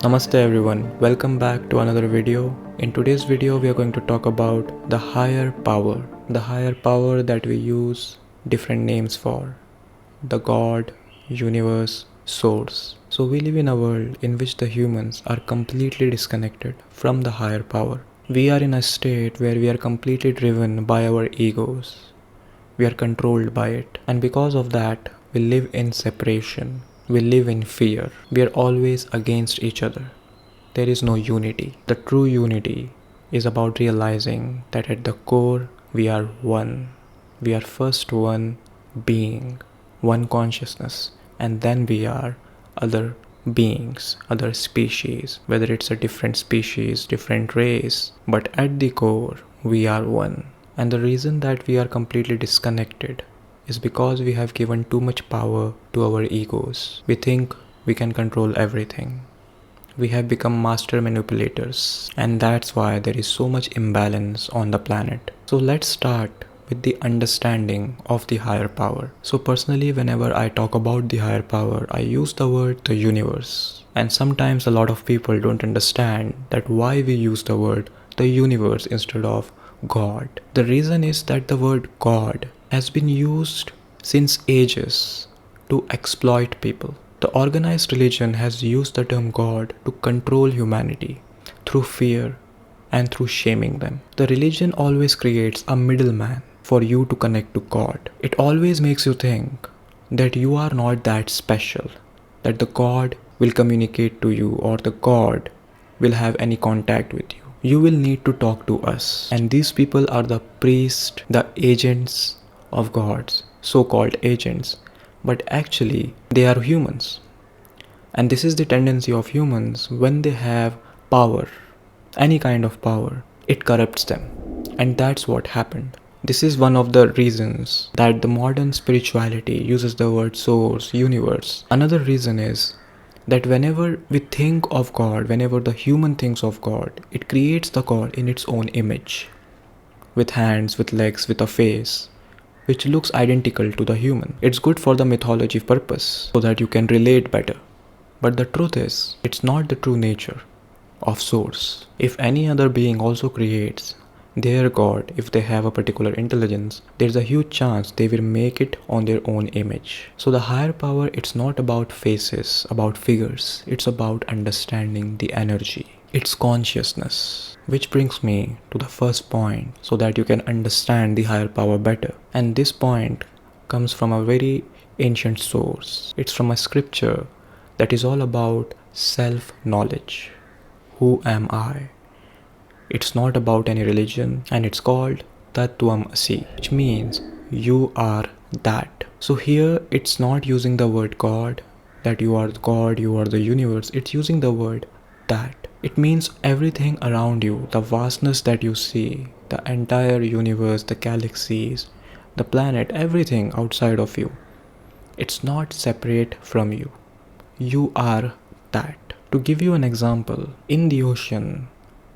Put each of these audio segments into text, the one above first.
Namaste everyone, welcome back to another video. In today's video we are going to talk about the higher power that we use different names for, the God, universe, source. So we live in a world in which the humans are completely disconnected from the higher power. We are in a state where we are completely driven by our egos. We are controlled by it, and because of that we live in separation. We live in fear. We are always against each other. There is no unity. The true unity is about realizing that at the core we are one. We are first one being, one consciousness, and then we are other beings, other species, whether it's a different species, different race, but at the core we are one. And the reason that we are completely disconnected is because we have given too much power to our egos. We think we can control everything. We have become master manipulators, and that's why there is so much imbalance on the planet. So let's start with the understanding of the higher power. So personally, whenever I talk about the higher power, I use the word the universe. And sometimes a lot of people don't understand that why we use the word the universe instead of God. The reason is that the word God has been used since ages to exploit people. The organized religion has used the term God to control humanity through fear and through shaming them. The religion always creates a middleman for you to connect to God. It always makes you think that you are not that special, that the God will communicate to you or the God will have any contact with you. You will need to talk to us. And these people are the priests, the agents of gods, so-called agents, but actually they are humans. And this is the tendency of humans. When they have power, any kind of power, it corrupts them. And that's what happened. This is one of the reasons that the modern spirituality uses the word source, universe. Another reason is that whenever we think of God, whenever the human thinks of God, it creates the God in its own image, with hands, with legs, with a face, which looks identical to the human. It's good for the mythology purpose, so that you can relate better. But the truth is, it's not the true nature of source. If any other being also creates their God, if they have a particular intelligence, there's a huge chance they will make it on their own image. So the higher power, it's not about faces, about figures. It's about understanding the energy. It's consciousness. Which brings me to the first point, so that you can understand the higher power better. And this point comes from a very ancient source. It's from a scripture that is all about self-knowledge. Who am I? It's not about any religion, and it's called Tattvam Asi, which means you are that. So here it's not using the word God, that you are God, you are the universe. It's using the word that. It means everything around you, the vastness that you see, the entire universe, the galaxies, the planet, everything outside of you. It's not separate from you. You are that. To give you an example, in the ocean,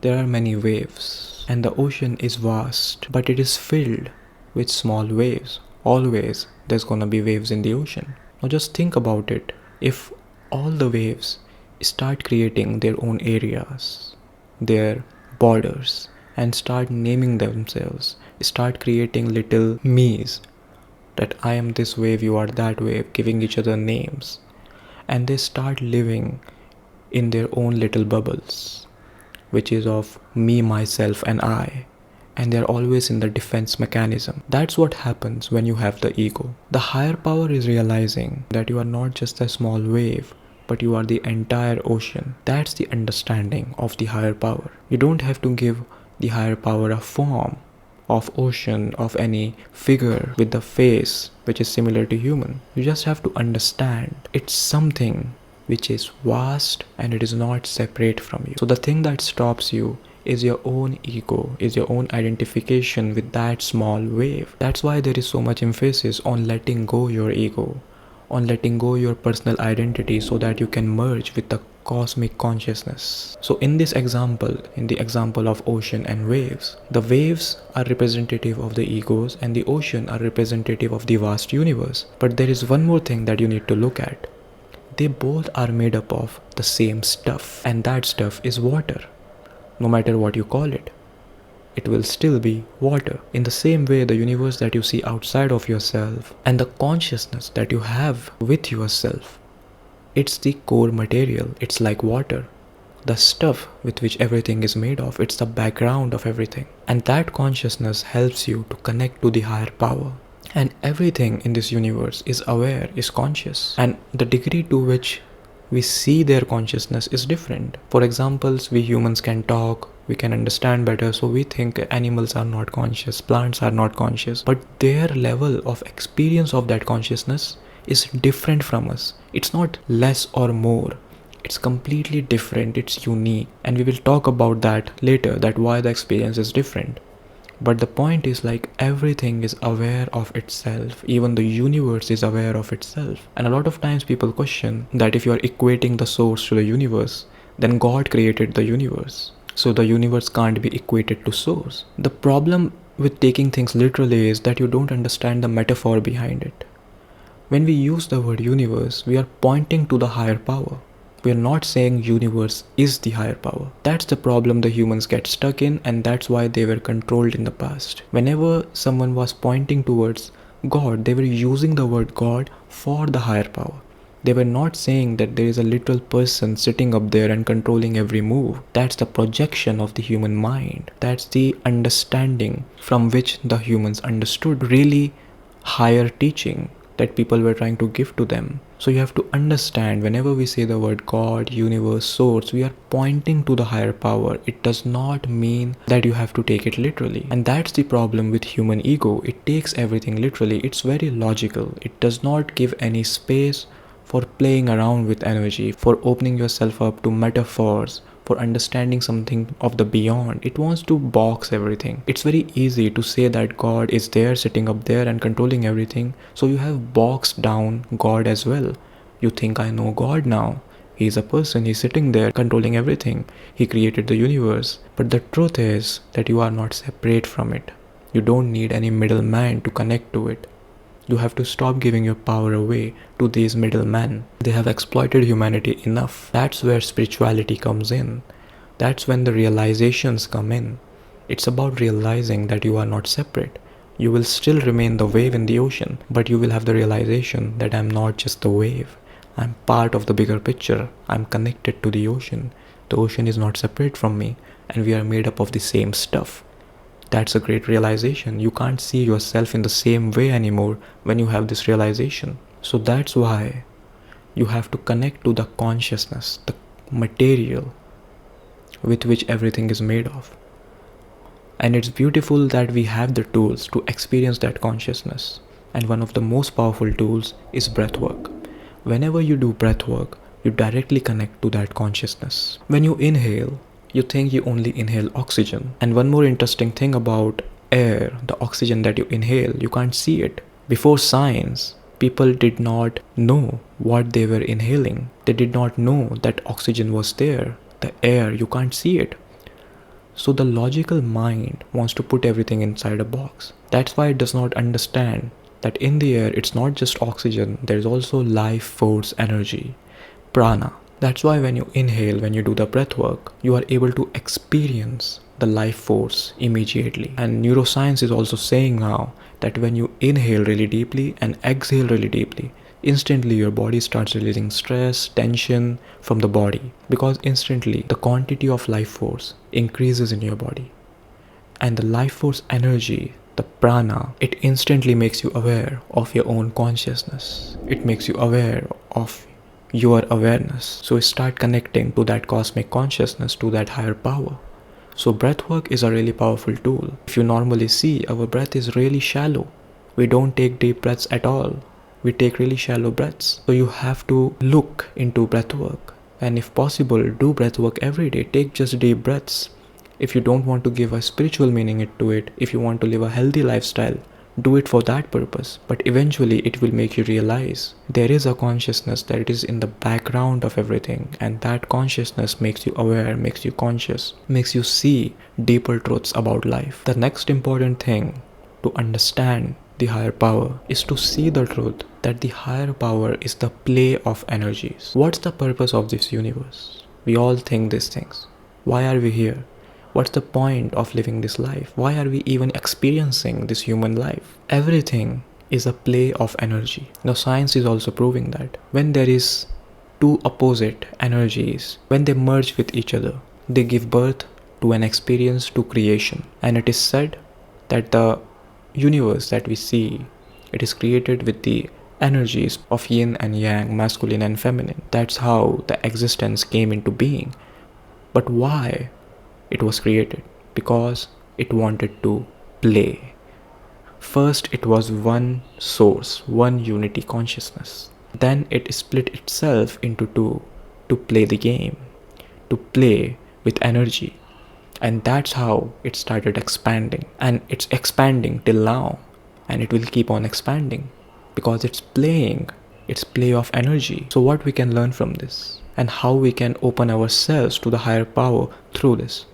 there are many waves, and the ocean is vast, but it is filled with small waves. Always there's gonna be waves in the ocean. Now just think about it. If all the waves start creating their own areas, their borders, and start naming themselves, start creating little me's, that I am this wave, you are that wave, giving each other names, and they start living in their own little bubbles, which is of me, myself, and I, and they're always in the defense mechanism. That's what happens when you have the ego. The higher power is realizing that you are not just a small wave, but you are the entire ocean. That's the understanding of the higher power. You don't have to give the higher power a form of ocean, of any figure with the face which is similar to human. You just have to understand it's something which is vast and it is not separate from you. So the thing that stops you is your own ego, is your own identification with that small wave. That's why there is so much emphasis on letting go your ego, on letting go your personal identity, so that you can merge with the cosmic consciousness. So in this example, in the example of ocean and waves, the waves are representative of the egos and the ocean are representative of the vast universe. But there is one more thing that you need to look at. They both are made up of the same stuff, and that stuff is water. No matter what you call it, it will still be water. In the same way, the universe that you see outside of yourself and the consciousness that you have with yourself, it's the core material. It's like water. The stuff with which everything is made of, it's the background of everything. And that consciousness helps you to connect to the higher power. And everything in this universe is aware, is conscious. And the degree to which we see their consciousness is different. For example, we humans can talk, we can understand better, so we think animals are not conscious, plants are not conscious. But their level of experience of that consciousness is different from us. It's not less or more. It's completely different, it's unique. And we will talk about that later, that why the experience is different. But the point is, like, everything is aware of itself. Even the universe is aware of itself. And a lot of times people question that if you are equating the source to the universe, then God created the universe, so the universe can't be equated to source. The problem with taking things literally is that you don't understand the metaphor behind it. When we use the word universe, we are pointing to the higher power. We are not saying universe is the higher power. That's the problem the humans get stuck in, and that's why they were controlled in the past. Whenever someone was pointing towards God, they were using the word God for the higher power. They were not saying that there is a literal person sitting up there and controlling every move. That's the projection of the human mind. That's the understanding from which the humans understood really higher teaching that people were trying to give to them. So you have to understand, whenever we say the word God, universe, source, we are pointing to the higher power. It does not mean that you have to take it literally. And that's the problem with human ego. It takes everything literally. It's very logical. It does not give any space for playing around with energy, for opening yourself up to metaphors, for understanding something of the beyond. It wants to box everything. It's very easy to say that God is there, sitting up there and controlling everything. So you have boxed down God as well. You think, I know God now. He's a person, he's sitting there controlling everything. He created the universe. But the truth is that you are not separate from it. You don't need any middleman to connect to it. You have to stop giving your power away to these middlemen. They have exploited humanity enough. That's where spirituality comes in. That's when the realizations come in. It's about realizing that you are not separate. You will still remain the wave in the ocean, but you will have the realization that I'm not just the wave. I'm part of the bigger picture. I'm connected to the ocean. The ocean is not separate from me, and we are made up of the same stuff. That's a great realization. You can't see yourself in the same way anymore when you have this realization. So that's why you have to connect to the consciousness, the material with which everything is made of. And it's beautiful that we have the tools to experience that consciousness. And one of the most powerful tools is breath work. Whenever you do breath work, you directly connect to that consciousness. When you inhale, you think you only inhale oxygen. And one more interesting thing about air, the oxygen that you inhale, you can't see it. Before science, people did not know what they were inhaling. They did not know that oxygen was there. The air, you can't see it. So the logical mind wants to put everything inside a box. That's why it does not understand that in the air, it's not just oxygen, there's also life force energy, prana. That's why when you inhale, when you do the breath work, you are able to experience the life force immediately. And neuroscience is also saying now that when you inhale really deeply and exhale really deeply, instantly your body starts releasing stress, tension from the body, because instantly the quantity of life force increases in your body. And the life force energy, the prana, it instantly makes you aware of your own consciousness. It makes you aware of your awareness. So start connecting to that cosmic consciousness, to that higher power. So breath work is a really powerful tool. If you normally see, our breath is really shallow. We don't take deep breaths at all. We take really shallow breaths. So you have to look into breath work. And if possible, do breath work every day. Take just deep breaths. If you don't want to give a spiritual meaning to it, if you want to live a healthy lifestyle, do it for that purpose. But eventually it will make you realize there is a consciousness that is in the background of everything, and that consciousness makes you aware, makes you conscious, makes you see deeper truths about life. The next important thing to understand the higher power is to see the truth that the higher power is the play of energies. What's the purpose of this universe? We all think these things. Why are we here? What's the point of living this life? Why are we even experiencing this human life? Everything is a play of energy. Now science is also proving that when there is two opposite energies, when they merge with each other, they give birth to an experience, to creation. And it is said that the universe that we see, it is created with the energies of yin and yang, masculine and feminine. That's how the existence came into being. But why it was created? Because it wanted to play. First, it was one source, one unity consciousness. Then it split itself into two to play the game, to play with energy. And that's how it started expanding. And it's expanding till now. And it will keep on expanding because it's playing. It's play of energy. So what we can learn from this and how we can open ourselves to the higher power through this?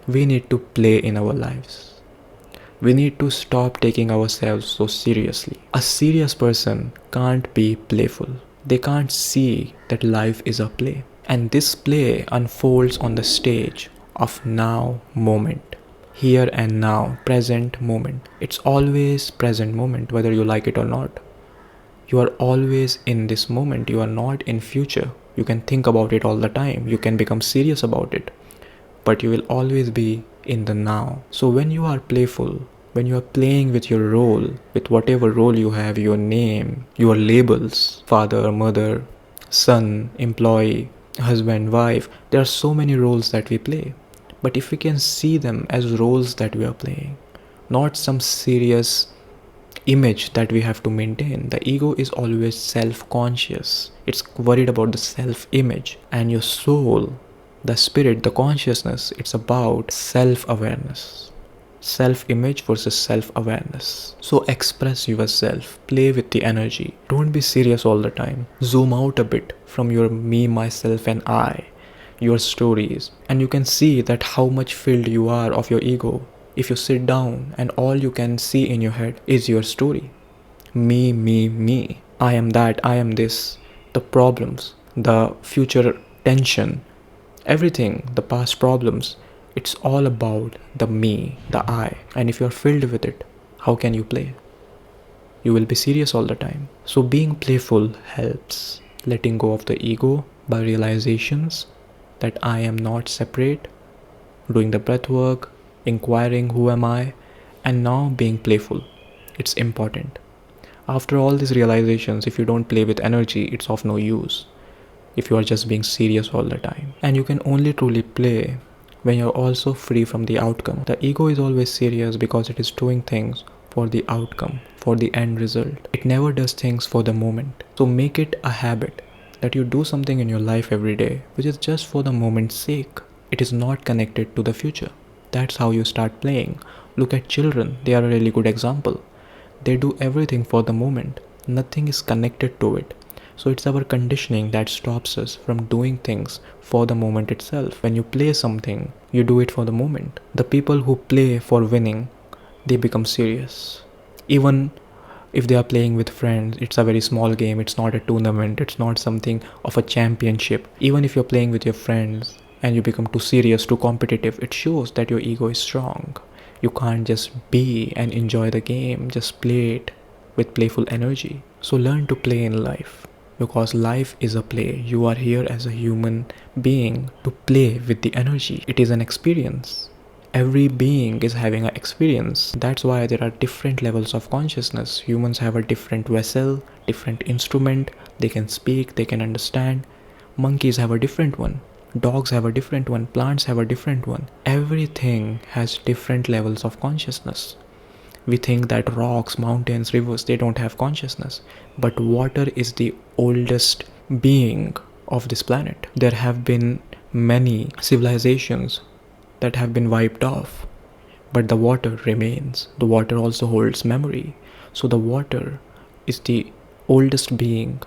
We need to play in our lives. We need to stop taking ourselves so seriously. A serious person can't be playful. They can't see that life is a play. And this play unfolds on the stage of now moment. Here and now, present moment. It's always present moment, whether you like it or not. You are always in this moment. You are not in future. You can think about it all the time. You can become serious about it. But you will always be in the now. So when you are playful, when you are playing with your role, with whatever role you have, your name, your labels, father, mother, son, employee, husband, wife, there are so many roles that we play. But if we can see them as roles that we are playing, not some serious image that we have to maintain. The ego is always self-conscious. It's worried about the self-image. And your soul, the spirit, the consciousness, it's about self-awareness. Self-image versus self-awareness. So express yourself, play with the energy. Don't be serious all the time. Zoom out a bit from your me, myself and I, your stories, and you can see that how much filled you are of your ego. If you sit down and all you can see in your head is your story. Me, me, me. I am that, I am this. The problems, the future tension, everything, the past problems, it's all about the me, the I. And if you're filled with it, how can you play? You will be serious all the time. So being playful helps. Letting go of the ego by realizations that I am not separate, doing the breath work, inquiring who am I, and now being playful. It's important. After all these realizations, if you don't play with energy, it's of no use. If you are just being serious all the time. And you can only truly play when you're also free from the outcome. The ego is always serious because it is doing things for the outcome, for the end result. It never does things for the moment. So make it a habit that you do something in your life every day which is just for the moment's sake. It is not connected to the future. That's how you start playing. Look at children, they are a really good example. They do everything for the moment. Nothing is connected to it. So it's our conditioning that stops us from doing things for the moment itself. When you play something, you do it for the moment. The people who play for winning, they become serious. Even if they are playing with friends, it's a very small game, it's not a tournament, it's not something of a championship. Even if you're playing with your friends and you become too serious, too competitive, it shows that your ego is strong. You can't just be and enjoy the game, just play it with playful energy. So learn to play in life, because life is a play. You are here as a human being to play with the energy. It is an experience. Every being is having an experience. That's why there are different levels of consciousness. Humans have a different vessel, different instrument. They can speak, they can understand. Monkeys have a different one. Dogs have a different one. Plants have a different one. Everything has different levels of consciousness. We think that rocks, mountains, rivers, they don't have consciousness. But water is the oldest being of this planet. There have been many civilizations that have been wiped off, but the water remains. The water also holds memory. So the water is the oldest being,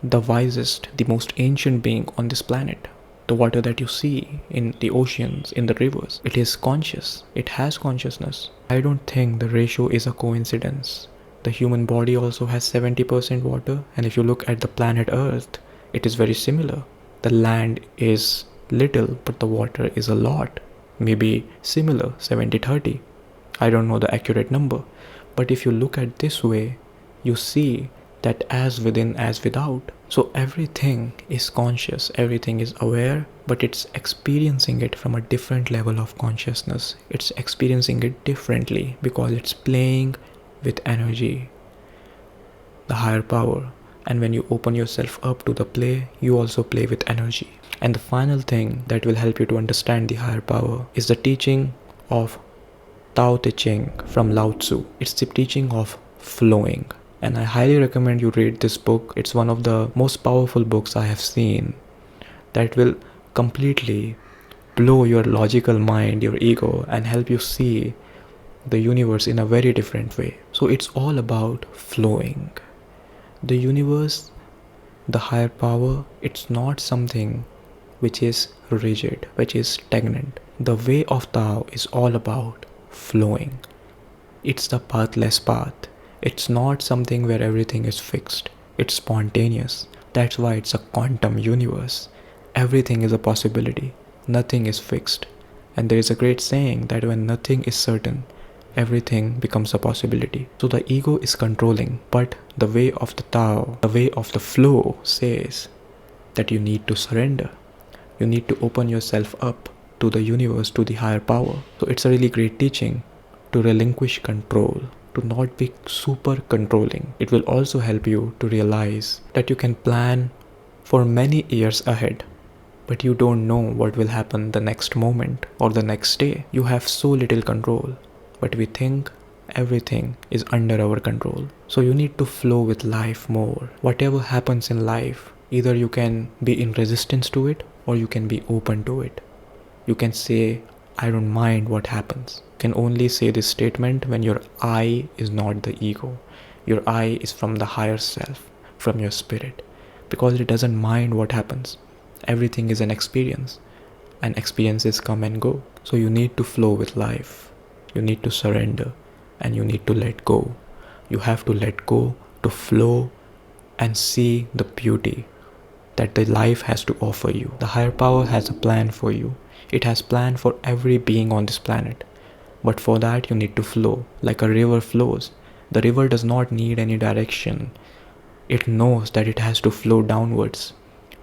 the wisest, the most ancient being on this planet. The water that you see in the oceans, in the rivers, it is conscious. It has consciousness. I don't think the ratio is a coincidence. The human body also has 70% water, and if you look at the planet Earth, it is very similar. The land is little, but the water is a lot. Maybe similar, 70-30. I don't know the accurate number. But if you look at this way, you see that as within as without. So everything is conscious, everything is aware, but it's experiencing it from a different level of consciousness. It's experiencing it differently because it's playing with energy, the higher power. And when you open yourself up to the play, you also play with energy. And the final thing that will help you to understand the higher power is the teaching of Tao Te Ching from Lao Tzu. It's the teaching of flowing. And I highly recommend you read this book. It's one of the most powerful books I have seen that will completely blow your logical mind, your ego, and help you see the universe in a very different way. So it's all about flowing. The universe, the higher power, it's not something which is rigid, which is stagnant. The way of Tao is all about flowing. It's the pathless path. It's not something where everything is fixed. It's spontaneous. That's why it's a quantum universe. Everything is a possibility. Nothing is fixed. And there is a great saying that when nothing is certain, everything becomes a possibility. So the ego is controlling, but the way of the Tao, the way of the flow says that you need to surrender. You need to open yourself up to the universe, to the higher power. So it's a really great teaching to relinquish control, to not be super controlling. It will also help you to realize that you can plan for many years ahead, but you don't know what will happen the next moment or the next day. You have so little control, but we think everything is under our control. So you need to flow with life more. Whatever happens in life, either you can be in resistance to it or you can be open to it. You can say, I don't mind what happens. You can only say this statement when your I is not the ego. Your I is from the higher self, from your spirit, because it doesn't mind what happens. Everything is an experience, and experiences come and go. So you need to flow with life. You need to surrender, and you need to let go. You have to let go to flow and see the beauty that the life has to offer you. The higher power has a plan for you. It has plan for every being on this planet. But for that you need to flow, like a river flows. The river does not need any direction. It knows that it has to flow downwards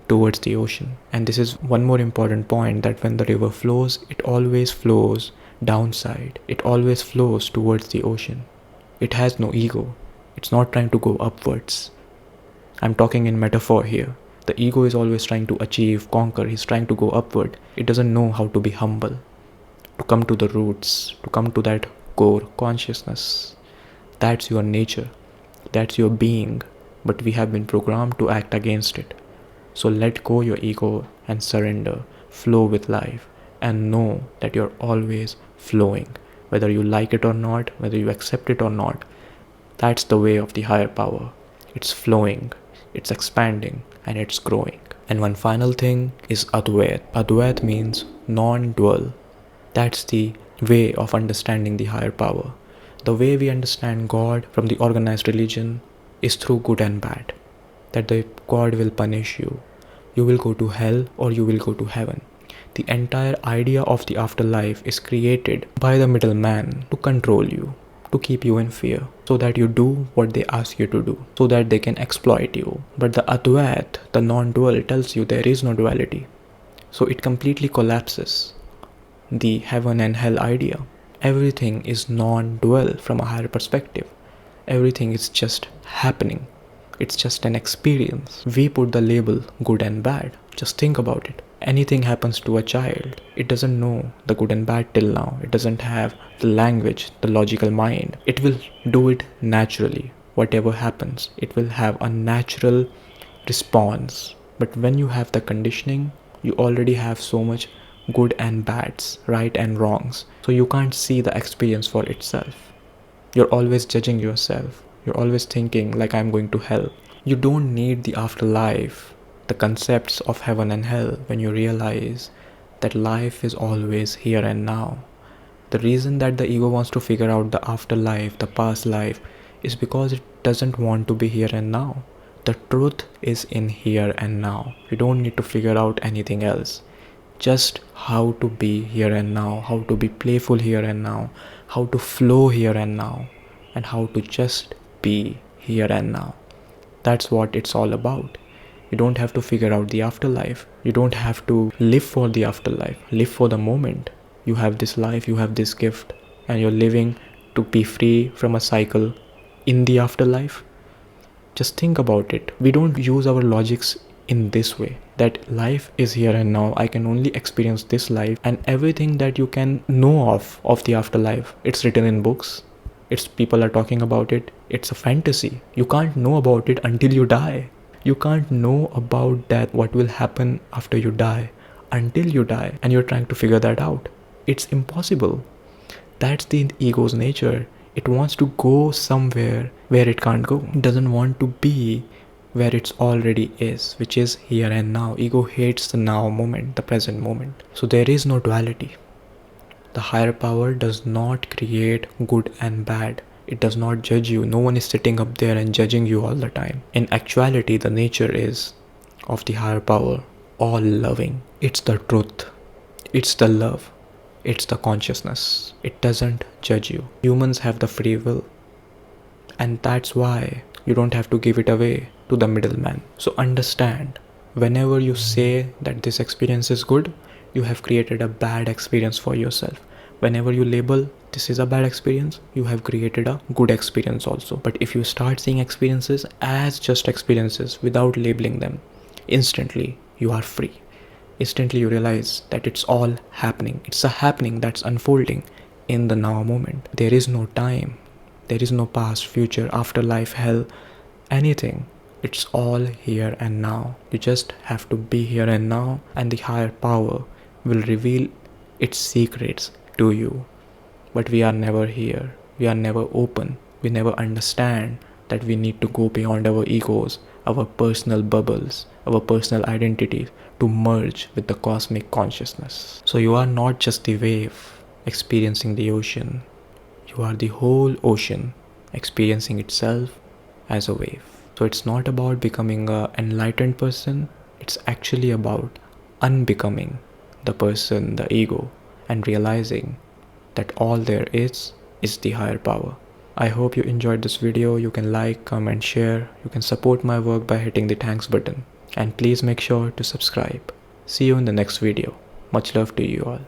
towards the ocean. And this is one more important point, that when the river flows, it always flows downside. It always flows towards the ocean. It has no ego. It's not trying to go upwards. I'm talking in metaphor here. The ego is always trying to achieve, conquer. He's trying to go upward. It doesn't know how to be humble, to come to the roots, to come to that core consciousness. That's your nature. That's your being. But we have been programmed to act against it. So let go your ego and surrender. Flow with life and know that you're always flowing. Whether you like it or not, whether you accept it or not, that's the way of the higher power. It's flowing, it's expanding, and it's growing. And one final thing is Advait. Advait means non-dual. That's the way of understanding the higher power. The way we understand God from the organized religion is through good and bad. That the God will punish you. You will go to hell or you will go to heaven. The entire idea of the afterlife is created by the middleman to control you, to keep you in fear, so that you do what they ask you to do, so that they can exploit you. But the Advait, the non-dual, tells you there is no duality. So it completely collapses the heaven and hell idea. Everything is non-dual from a higher perspective. Everything is just happening. It's just an experience. We put the label good and bad. Just think about it. Anything happens to a child, it doesn't know the good and bad till now. It doesn't have the language, the logical mind. It will do it naturally. Whatever happens, it will have a natural response. But when you have the conditioning, you already have so much good and bads, right and wrongs. So you can't see the experience for itself. You're always judging yourself. You're always thinking like I'm going to hell. You don't need the afterlife, the concepts of heaven and hell, when you realize that life is always here and now. The reason that the ego wants to figure out the afterlife, the past life, is because it doesn't want to be here and now. The truth is in here and now. You don't need to figure out anything else. Just how to be here and now, how to be playful here and now, how to flow here and now, and how to just be here and now. That's what it's all about. You don't have to figure out the afterlife. You don't have to live for the afterlife. Live for the moment. You have this life, you have this gift, and you're living to be free from a cycle in the afterlife. Just think about it. We don't use our logics in this way, that life is here and now. I can only experience this life, and everything that you can know of the afterlife, it's written in books. It's people are talking about it. It's a fantasy. You can't know about it until you die. You can't know about that, what will happen after you die, until you die, and you're trying to figure that out. It's impossible. That's the ego's nature. It wants to go somewhere where it can't go. It doesn't want to be where it already is, which is here and now. Ego hates the now moment, the present moment. So there is no duality. The higher power does not create good and bad. It does not judge you. No one is sitting up there and judging you all the time. In actuality, the nature is of the higher power all loving. It's the truth. It's the love. It's the consciousness. It doesn't judge you. Humans have the free will, and that's why you don't have to give it away to the middleman. So understand, whenever you say that this experience is good, you have created a bad experience for yourself. Whenever you label this is a bad experience, you have created a good experience also. But if you start seeing experiences as just experiences without labeling them, instantly you are free. Instantly you realize that it's all happening. It's a happening that's unfolding in the now moment. There is no time. There is no past, future, afterlife, hell, anything. It's all here and now. You just have to be here and now, and the higher power will reveal its secrets to you. But we are never here. We are never open. We never understand that we need to go beyond our egos, our personal bubbles, our personal identities, to merge with the cosmic consciousness. So you are not just the wave experiencing the ocean. You are the whole ocean experiencing itself as a wave. So it's not about becoming an enlightened person. It's actually about unbecoming the person, the ego, and realizing that all there is the higher power. I hope you enjoyed this video. You can like, comment, share. You can support my work by hitting the thanks button. And please make sure to subscribe. See you in the next video. Much love to you all.